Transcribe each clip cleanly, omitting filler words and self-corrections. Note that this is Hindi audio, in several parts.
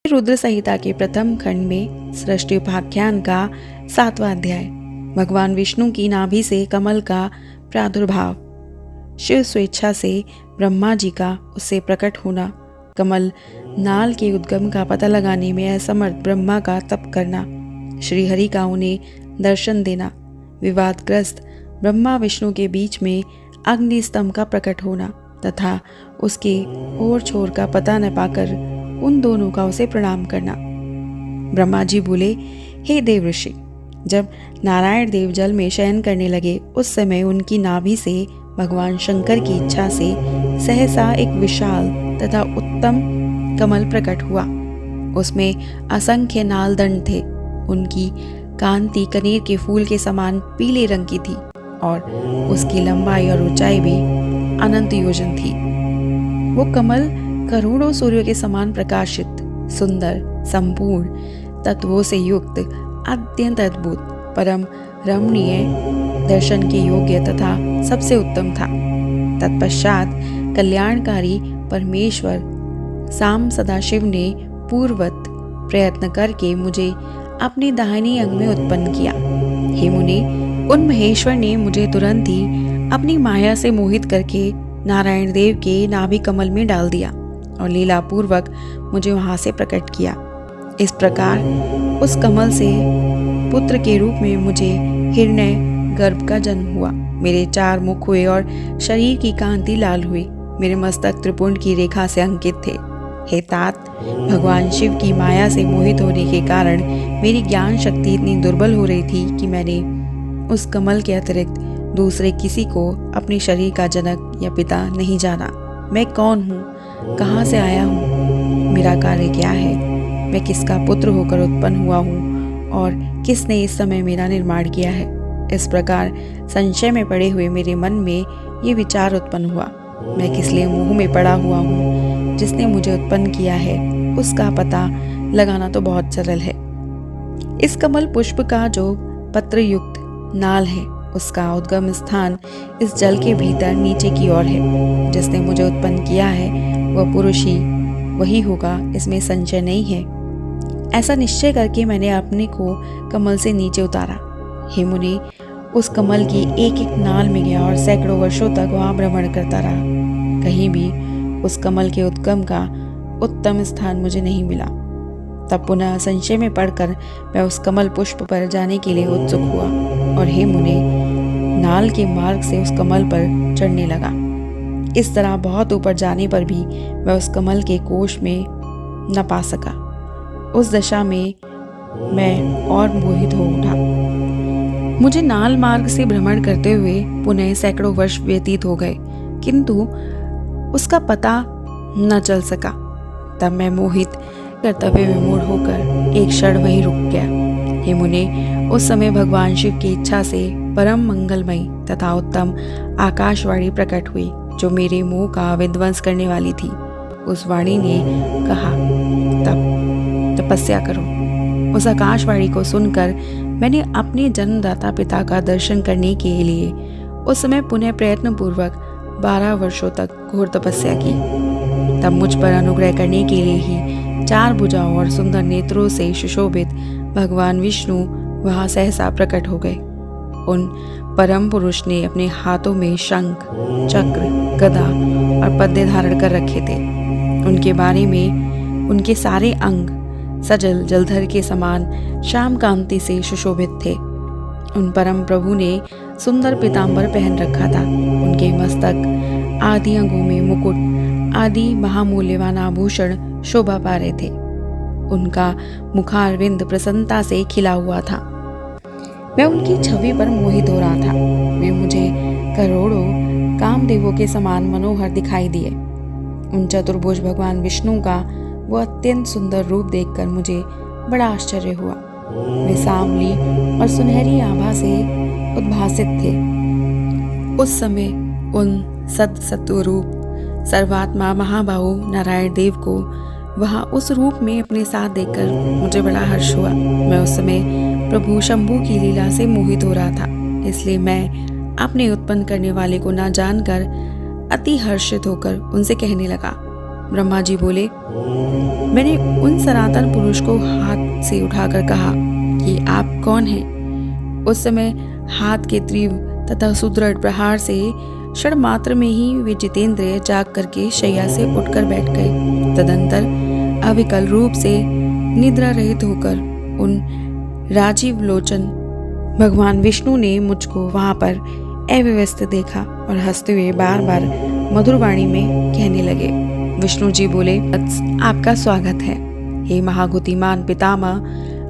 रुद्र संहिता के प्रथम खंड में सृष्टि उपाख्यान का 7वां अध्याय। भगवान विष्णु की नाभि से कमल का प्रादुर्भाव, शिव स्वेच्छा से ब्रह्मा जी का उससे प्रकट होना, कमल नाल के उद्गम का पता लगाने में असमर्थ ब्रह्मा का तप करना, श्रीहरि का उन्हें दर्शन देना, विवादग्रस्त ब्रह्मा विष्णु के बीच में अग्नि स्तंभ का प्रकट होना तथा उसके ओर छोर का पता न पाकर उन दोनों का उसे प्रणाम करना। ब्रह्मा जी बोले, हे देव ऋषि, जब नारायण देव जल में शयन करने लगे उस समय उनकी नाभि से भगवान शंकर की इच्छा से सहसा एक विशाल तथा उत्तम कमल प्रकट हुआ। उसमें असंख्य नालदंड थे। उनकी कांति कनेर के फूल के समान पीले रंग की थी और उसकी लंबाई और ऊंचाई भी अनंत योजन थी। वो कमल करोड़ों सूर्यों के समान प्रकाशित, सुंदर, संपूर्ण, तत्वों से युक्त, अत्यंत अद्भुत, परम रमणीय, दर्शन के योग्य तथा सबसे उत्तम था। तत्पश्चात कल्याणकारी परमेश्वर साम सदाशिव ने पूर्ववत प्रयत्न करके मुझे अपने दाहिने अंग में उत्पन्न किया। हे मुनि, उन महेश्वर ने मुझे तुरंत ही अपनी माया से मोहित करके नारायण देव के नाभि कमल में डाल दिया और लीला पूर्वक मुझे वहां से प्रकट किया। इस प्रकार उस कमल से पुत्र के रूप में मुझे हिरण्य गर्भ का जन्म हुआ। मेरे 4 मुख हुए और शरीर की कांति लाल हुई। मेरे मस्तक त्रिपुंड की रेखा से अंकित थे। हे तात, भगवान शिव की माया से मोहित होने के कारण मेरी ज्ञान शक्ति इतनी दुर्बल हो रही थी कि मैंने उस कमल के अतिरिक्त दूसरे किसी को अपने शरीर का जनक या पिता नहीं जाना। मैं कौन हूँ, कहाँ से आया हूँ, मेरा कार्य क्या है, मैं किसका पुत्र होकर उत्पन्न हुआ हूँ और किसने इस समय मेरा निर्माण किया है। इस प्रकार संशय में पड़े हुए मेरे मन में ये विचार उत्पन्न हुआ, मैं किस लिए मोह में पड़ा हुआ हूँ। जिसने मुझे उत्पन्न किया है उसका पता लगाना तो बहुत सरल है। इस कमल पुष्प का जो पत्र युक्त नाल है उसका उद्गम स्थान इस जल के भीतर नीचे की ओर है। जिसने मुझे उत्पन्न किया है वह पुरुष ही वही होगा, इसमें संशय नहीं है। ऐसा निश्चय करके मैंने अपने को कमल से नीचे उतारा। हे मुनि, उस कमल की एक एक नाल में गया और सैकड़ों वर्षों तक वहां भ्रमण करता रहा। कहीं भी उस कमल के उद्गम का उत्तम स्थान मुझे नहीं मिला। तब पुनः संशय में पड़कर मैं उस कमल पुष्प पर जाने के लिए उत्सुक हुआ और हे मुनि, नाल के मार्ग से उस कमल पर चढ़ने लगा। इस तरह बहुत ऊपर जाने पर भी मैं उस कमल के कोश में न पा सका। उस दशा में मैं और मोहित हो उठा। मुझे नाल मार्ग से भ्रमण करते हुए पुनः सैकड़ों वर्ष व्यतीत हो गए, किंतु उसका पता न चल सका। तब मैं मोहित कर्तव्य विमूढ़ होकर एक क्षण वहीं रुक गया। हे मुनि, उस समय भगवान शिव की इच्छा से परम मंगलमयी तथा उत्तम आकाशवाणी प्रकट हुई जो मेरे मोह का विध्वंस करने वाली थी। उस वाणी ने कहा, तब तपस्या करो। उस आकाशवाणी को सुनकर मैंने अपने जन्मदाता पिता का दर्शन करने के लिए उस समय पुनः प्रयत्न पूर्वक 12 वर्षों तक घोर तपस्या की। तब मुझ पर अनुग्रह करने के लिए ही 4 भुजाओं और सुंदर नेत्रों से सुशोभित भगवान विष्णु वहां सहसा प्रकट हो गए। उन परम पुरुष ने अपने हाथों में शंख, चक्र, गदा और पद्य धारण कर रखे थे। उनके बारे में उनके सारे अंग सजल जलधर के समान श्याम कांति से सुशोभित थे। उन परम प्रभु ने सुंदर पीतांबर पहन रखा था। उनके मस्तक आदि अंगों में मुकुट आदि महामूल्यवान आभूषण शोभा पा रहे थे। उनका मुखारविंद प्रसन्नता से खिला हुआ था। मैं उनकी छवि पर मोहित हो रहा था। वे मुझे करोड़ों कामदेवों के समान मनोहर दिखाई दिए। उन चतुर्भुज भगवान विष्णु का वह अत्यंत सुंदर रूप देखकर मुझे बड़ा आश्चर्य हुआ। वे सांवली और सुनहरी आभा से उद्भासित थे। उस समय उन सत्स्वरूप सर्वात्मा महाबाहु नारायण देव को वहां उस रूप में अपने साथ देखकर मुझे बड़ा हर्ष हुआ। मैं उस समय प्रभु शंभू की लीला से मोहित हो रहा था, इसलिए मैं अपने उत्पन्न करने वाले को ना जानकर अति हर्षित होकर उनसे कहने लगा, ब्रह्मा जी बोले, मैंने उन सनातन पुरुष को हाथ से उठाकर कहा कि आप कौन हैं। उस समय हाथ के तीव्र तथा सुदृढ़ प्रहार से क्षण मात्र में ही वे जितेंद्रिय जाग करके शैया से उठकर बैठ गए। तदंतर अविकल रूप से निद्रा रहित होकर उन राजीव लोचन भगवान विष्णु ने मुझको वहां पर अव्यवस्थित देखा और हंसते हुए बार बार मधुर वाणी में कहने लगे। विष्णु जी बोले, आपका स्वागत है। हे महागुतिमान पितामह,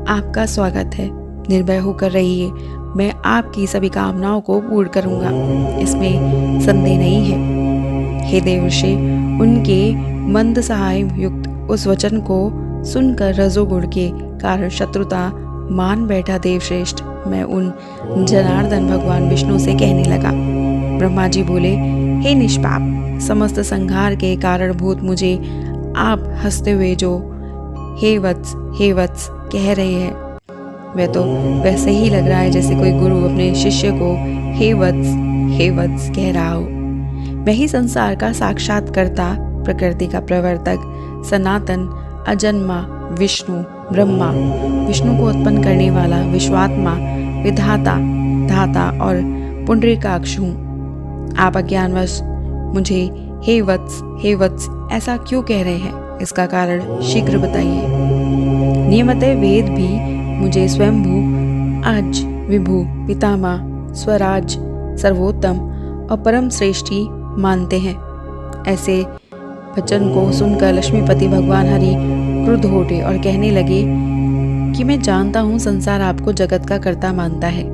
आपका स्वागत है। निर्भय होकर रहिए, मैं आपकी सभी कामनाओं को पूर्ण करूंगा, इसमें संदेह नहीं है। हे देवर्षि, उनके मंद सहाय युक्त उस वचन को सुनकर रजोगुण के कारण शत्रुता मान बैठा देवश्रेष्ठ मैं उन जनार्दन भगवान विष्णु से कहने लगा। ब्रह्मा जी बोले, हे निष्पाप, समस्त संहार के कारणभूत मुझे आप हंसते हुए जो हे वत्स कह रहे हैं, वह तो वैसे ही लग रहा है जैसे कोई गुरु अपने शिष्य को हे वत्स कह रहा हो। मैं ही संसार का साक्षात्कर्ता, प्रकृति का प्रवर्तक, सनातन अजन्मा विष्णु ब्रह्मा, विष्णु को उत्पन्न करने वाला विश्वात्मा, विधाता, धाता और पुंडरीकाक्ष हूँ। आप अज्ञानवश मुझे हे वत्स ऐसा क्यों कह रहे हैं? इसका कारण शीघ्र बताइए। नियमतः वेद भी मुझे स्वयंभू, आज विभू, पितामह, स्वराज, सर्वोत्तम और परम श्रेष्ठी मानते हैं। ऐसे वचन को सुनकर लक्ष्मीपति भगवान हरि क्रुद्ध हो उठे और कहने लगे कि मैं जानता हूँ संसार आपको जगत का कर्ता मानता है।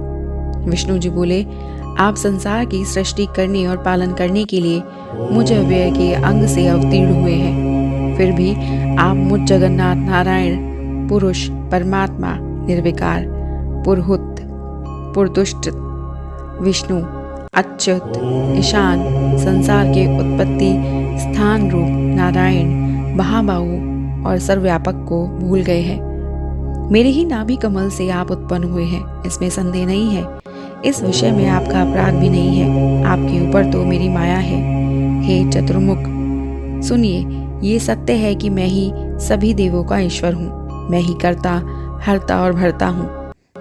विष्णु जी बोले, आप संसार की सृष्टि करने और पालन करने के लिए मुझ अव्यय के अंग से अवतीर्ण हुए हैं। फिर भी आप मुझ जगन्नाथ नारायण पुरुष परमात्मा निर्विकार पुरहुत पुरदुष्ट विष्णु अच्युत ईशान संसार के उत्पत्ति स्थान रूप नारायण महाबाहु और सर्वव्यापक को भूल गए हैं। मेरे ही नाभि कमल से आप उत्पन्न हुए हैं, इसमें संदेह नहीं है। इस विषय में आपका अपराध भी नहीं है। आपके ऊपर तो मेरी माया है। हे चतुर्मुख, सुनिए, ये सत्य है कि मैं ही सभी देवों का ईश्वर हूँ। मैं ही करता, हरता और भरता हूँ।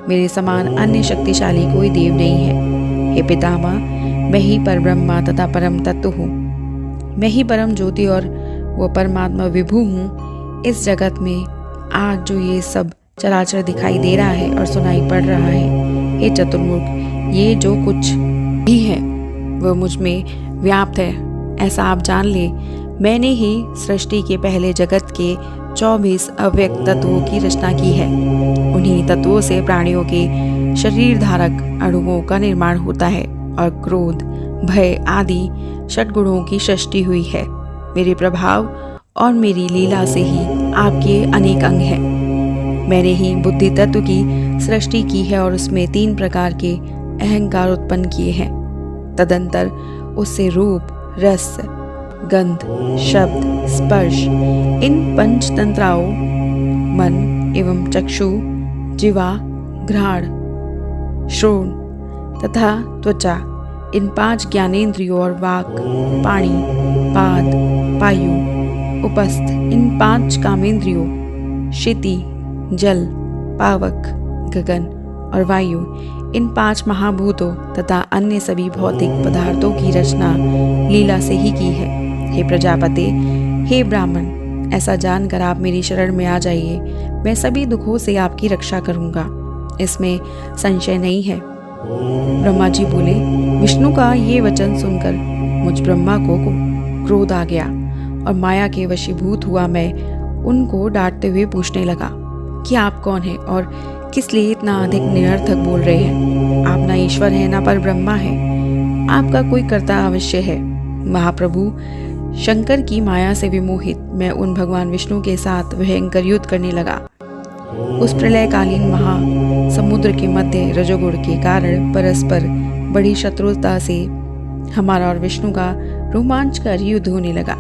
मेरे समान अन्य शक्तिशाली कोई देव नहीं है। हे पितामह, मैं ही परब्रह्मा तथा परम तत्व हूँ। मैं ही परम ज्योति और वो परमात्मा विभु हूँ। इस जगत में आज जो ये सब चराचर दिखाई दे रहा है और सुनाई पड़ रहा है, हे चतुर्मुख, ये जो कुछ भी है वह मुझ में व्याप्त है, ऐसा आप जान ले। मैंने ही सृष्टि के पहले जगत के 24 अव्यक्त तत्वों की रचना की है। उन्हीं तत्वों से प्राणियों के शरीर धारक अणुओं का निर्माण होता है और क्रोध, भय आदि षटगुणों की सृष्टि हुई है। मेरे प्रभाव और मेरी लीला से ही आपके अनेक अंग हैं। मैंने ही बुद्धि तत्व की सृष्टि की है और उसमें 3 प्रकार के अहंकार उत्पन्न किए हैं। तदंतर उससे रूप, रस, गंध, शब्द, स्पर्श, इन पंचतंत्राओं मन एवं चक्षु, जिह्वा, घ्राण, श्रोण तथा त्वचा, इन 5 ज्ञानेंद्रियों और वाक, पाणी, पाद, पायु, उपस्थ, इन 5 कामेंद्रियों, क्षिति, जल, पावक, गगन और वायु, इन 5 महाभूतों तथा अन्य सभी भौतिक पदार्थों की रचना लीला से ही की है। हे प्रजापति, हे ब्राह्मण, ऐसा जानकर आप मेरी शरण में आ जाइए। मैं सभी दुखों से आपकी रक्षा करूंगा, इसमें संशय नहीं है। ब्रह्मा जी बोले, विष्णु का ये वचन सुनकर मुझ ब्रह्मा को क्रोध आ गया और माया के वशीभूत हुआ मैं उनको डांटते हुए पूछने लगा कि आप कौन हैं और किस लिए इतना अधिक निरर्थक बोल रहे हैं। आप ना ईश्वर हैं ना पर ब्रह्मा है, आपका कोई कर्ता अवश्य है। महाप्रभु शंकर की माया से विमोहित मैं उन भगवान विष्णु के साथ भयंकर युद्ध करने लगा। उस प्रलयकालीन महा समुद्र के मध्य रजोगुण के कारण परस्पर बड़ी शत्रुता से हमारा और विष्णु का रोमांचकारी युद्ध होने लगा।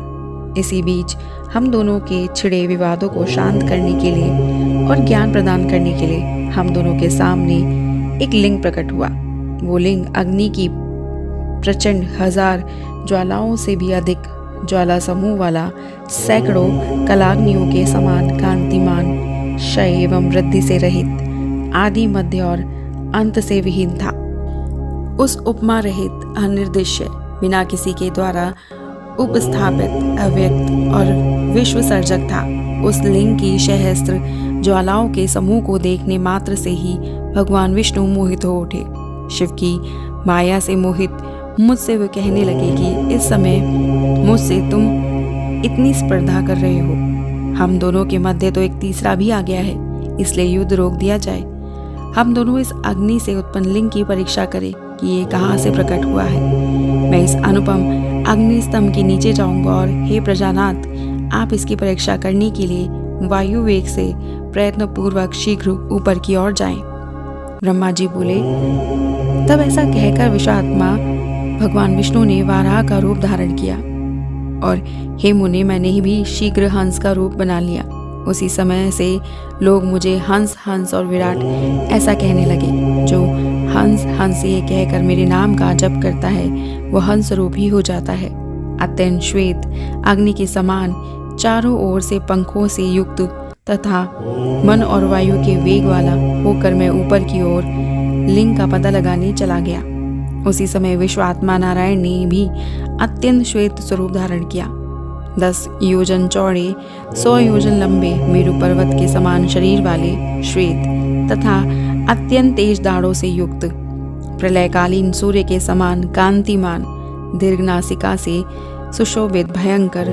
इसी बीच हम दोनों के छिड़े विवादों को शांत करने के लिए और ज्ञान प्रदान करने के लिए हम दोनों के सामने एक लिंग प्रकट हुआ। वो लिंग अग्नि की प्रचंड 1000 ज्वालाओं से भी अधिक ज्वाला समूह वाला, सैकड़ों कलाग्नियों के समान कांतिमान, क्षय एवं वृद्धि से रहित, आदि मध्य और अंत से विहीन था। उस उपमा रहित, अनिर्देश्य, बिना किसी के द्वारा उपस्थापित, अव्यक्त और विश्व सर्जक था। उस लिंग की सहस्त्र ज्वालाओं के समूह को देखने मात्र से ही भगवान विष्णु मोहित हो उठे। शिव की माया से मोहित मुझसे वे कहने लगे कि इस समय मुझसे तुम इतनी स्पर्धा कर रहे हो, हम दोनों के मध्य तो एक तीसरा भी आ गया है, इसलिए युद्ध रोक दिया जाए। हम दोनों इस अग्नि से उत्पन्न लिंग की परीक्षा करें कि ये कहाँ से प्रकट हुआ है। मैं इस अनुपम अग्नि स्तंभ के नीचे जाऊंगा और हे प्रजानाथ, आप इसकी परीक्षा करने के लिए वायु वेग से प्रयत्न पूर्वक शीघ्र ऊपर की ओर जाएं। ब्रह्मा जी बोले। तब ऐसा कहकर विश्वात्मा भगवान विष्णु ने वाराह का रूप धारण किया और हे मुनि, मैंने भी शीघ्र हंस का रूप बना लिया। उसी समय से लोग मुझे हंस हंस और विराट ऐसा कहने लगे। जो हंस हंस ये कहकर मेरे नाम का जप करता है वो हंस रूप ही हो जाता है। अत्यंत श्वेत अग्नि के समान चारों ओर से पंखों से युक्त तथा मन और वायु के वेग वाला होकर मैं ऊपर की ओर लिंग का पता लगाने चला गया। उसी समय विश्वात्मा नारायण ने भी अत्यंत श्वेत स्वरूप धारण किया। 10 योजन चौड़े, 100 योजन लंबे, मेरु पर्वत के समान शरीर वाले, श्वेत तथा अत्यंत तेज दाढ़ों से युक्त, प्रलयकालीन सूर्य के समान कांतिमान, दीर्घ नासिका से सुशोभित, भयंकर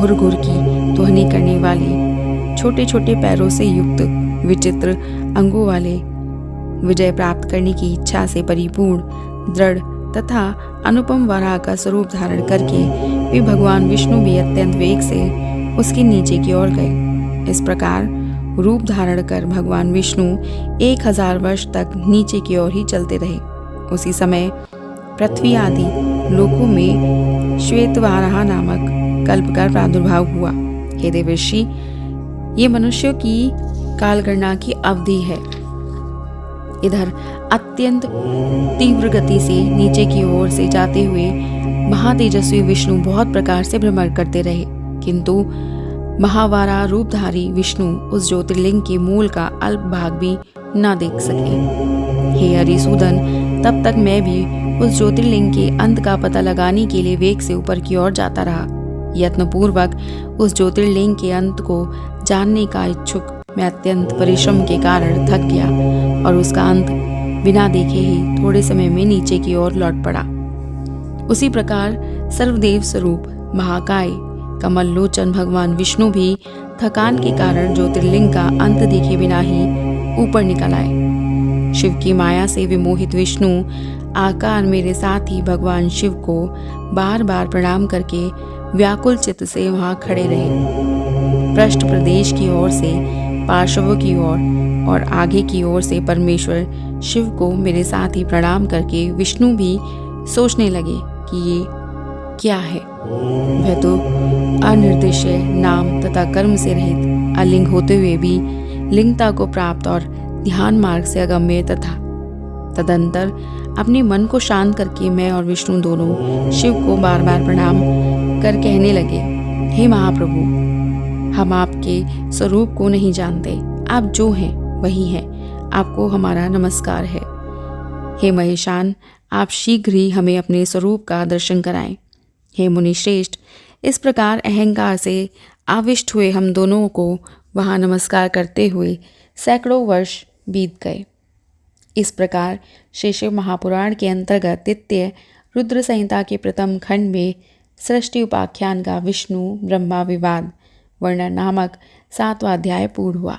घुर की ध्वनि करने वाले, छोटे छोटे पैरों से युक्त, विचित्र अंगों वाले, विजय प्राप्त करने की इच्छा से परिपूर्ण, दृढ़ तथा अनुपम वराह का स्वरूप धारण करके वे भगवान विष्णु भी अत्यंत वेग से उसके नीचे की ओर गए। इस प्रकार रूप धारण कर भगवान विष्णु 1000 वर्ष तक नीचे की ओर ही चलते रहे। उसी समय पृथ्वी आदि लोकों में श्वेतवाराह नामक कल्प का प्रादुर्भाव हुआ। हे देवर्षि, ये मनुष्यों की कालगणना की अवधि है। इधर अत्यंत तीव्र गति से नीचे की ओर से जाते हुए महातेजस्वी विष्णु बहुत प्रकार से भ्रमण करते रहे, किंतु महावारा रूपधारी विष्णु उस ज्योतिर्लिंग के मूल का अल्प भाग भी न देख सके। हे हरिसूदन, तब तक मैं भी उस ज्योतिर्लिंग के अंत का पता लगाने के लिए वेग से ऊपर की ओर जाता रहा। यत्नपूर्वक उस ज्योतिर्लिंग के अंत को जानने का इच्छुक मैं अत्यंत परिश्रम के कारण थक गया और उसका अंत बिना देखे ही थोड़े समय में नीचे की ओर लौट पड़ा। उसी प्रकार सर्वदेव स्वरूप महाकाय कमल लोचन भगवान विष्णु भी थकान के कारण ज्योतिर्लिंग का अंत देखे बिना ही ऊपर निकल आए। शिव की माया से विमोहित विष्णु आकार मेरे साथ ही भगवान शिव को बार बार प्रणाम करके व्याकुल चित्त से वहां खड़े रहे। पृष्ठ प्रदेश की ओर से, पार्श्वों की ओर और आगे की ओर से परमेश्वर शिव को मेरे साथ ही प्रणाम करके विष्णु भी सोचने लगे कि ये क्या है। वह तो अनिर्देश्य नाम तथा कर्म से रहित, अलिंग होते हुए भी लिंगता को प्राप्त और ध्यान मार्ग से अगम्य तथा। तदंतर अपने मन को शांत करके मैं और विष्णु दोनों शिव को बार बार प्रणाम कर कहने लगे, हे महाप्रभु, हम आपके स्वरूप को नहीं जानते, आप जो हैं वही हैं, आपको हमारा नमस्कार है। हे महेशान, आप शीघ्र ही हमें अपने स्वरूप का दर्शन कराएं। हे मुनि श्रेष्ठ, इस प्रकार अहंकार से आविष्ट हुए हम दोनों को वहाँ नमस्कार करते हुए सैकड़ों वर्ष बीत गए। इस प्रकार श्री शिव महापुराण के अंतर्गत द्वितीय रुद्र संहिता के प्रथम खंड में सृष्टि उपाख्यान का विष्णु ब्रह्मा विवाद वर्णन नामक 7वां अध्याय पूर्ण हुआ।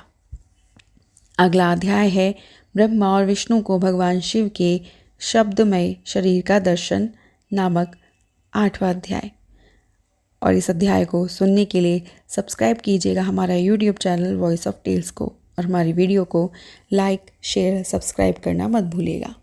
अगला अध्याय है ब्रह्मा और विष्णु को भगवान शिव के शब्दमय शरीर का दर्शन नामक 8वां अध्याय। और इस अध्याय को सुनने के लिए सब्सक्राइब कीजिएगा हमारा YouTube channel voice of tales को, और हमारी वीडियो को लाइक, शेयर, सब्सक्राइब करना मत भूलिएगा।